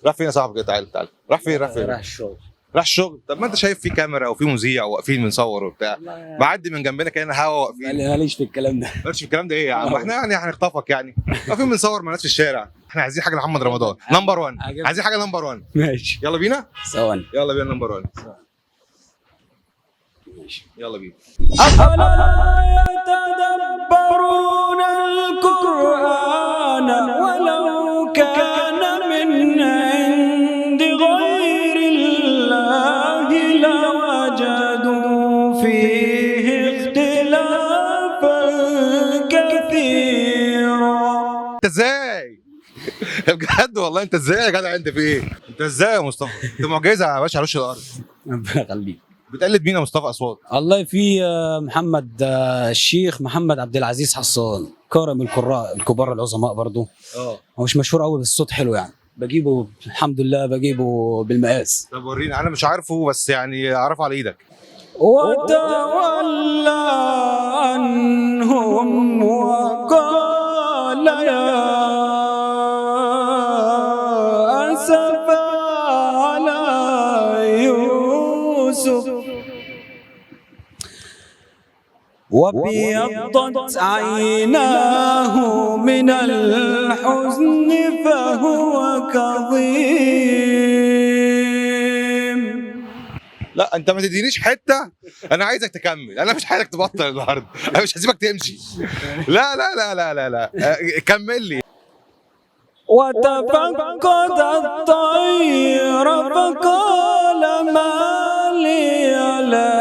راح فين يا صاحبي كده؟ تعال تعال. راح فين؟ راح فين؟ راح الشغل. راح الشغل. طب ما انت شايف في كاميرا وفي مذيع وواقفين بنصور وبتاع، معدي من جنبنا كده هوا واقفين. ماليش في الكلام ده. مالكش في الكلام ده ايه يا عم؟ احنا يعني هنخطفك يعني؟ واقفين بنصور مع ناس في الشارع. احنا عايزين حاجه لمحمد رمضان نمبر 1. عايزين حاجه نمبر 1. ماشي يلا بينا. ثواني. يلا بينا نمبر 1. ماشي. يلا بينا. أفلا يتدبرون القرآن ولو كان من عند غير الله لوجدوا فيه اختلافا كثيرا. انت ازاي؟ بجد والله انت ازاي يا جدع؟ انت في ايه؟ انت ازاي يا مصطفى؟ انت معجزه يا باشا على وش الارض. ربنا يخليك. بتقلد مين يا مصطفى اصوات؟ والله في محمد الشيخ محمد عبد العزيز حسان، كرم القراء الكبار العظماء برضه. هو مش مشهور قوي بس الصوت حلو يعني، بجيبه الحمد لله بجيبه بالمقاس. طب وريني. انا مش عارفه بس يعني اعرفه على ايدك. وتولى عنهم وقال يا أسفا على يوسف وابيضت عيناه من الحزن فهو كظيم. لا انت ما تدينيش حته، انا عايزك تكمل. انا مش عايزك تبطل النهارده. انا مش هسيبك تمشي. لا لا لا لا لا لا كمل لي. وتفقد الطير فقال ما لي لا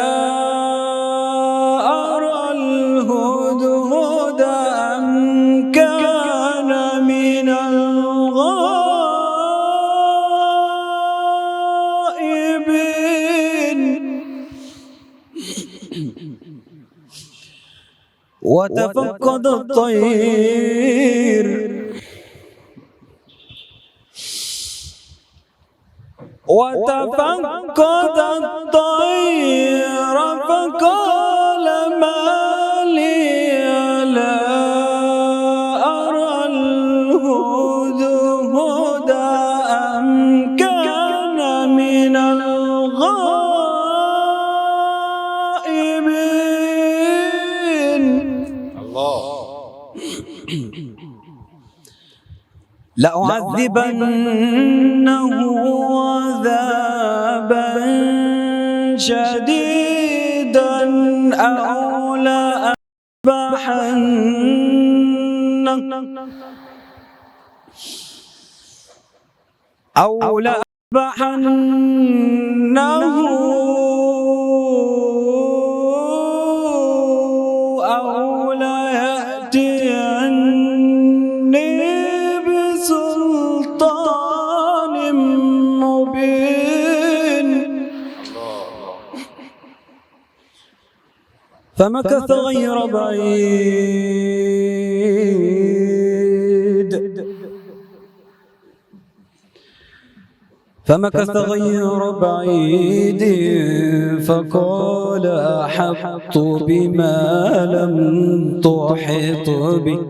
أرى الهدهد أم كان من الغائبين. وتفقد الطير وتفقد الطير فقال ما لي لا أرى الهدهد أم كان من الغائبين. الله. لأعذبنه عذابا شديدا أو لأذبحنه أو ليأتيني بسلطان مبين. فمكث غير بعيد فقال أحطت بما لم تحط به.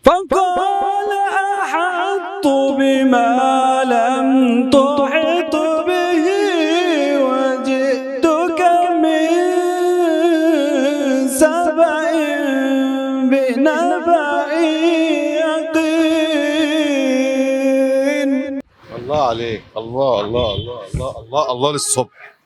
فقال أحطت بما لم تحط به وجئتك من سبأ بنبأ يقين. الله عليك. الله الله الله الله الله الله للصبح.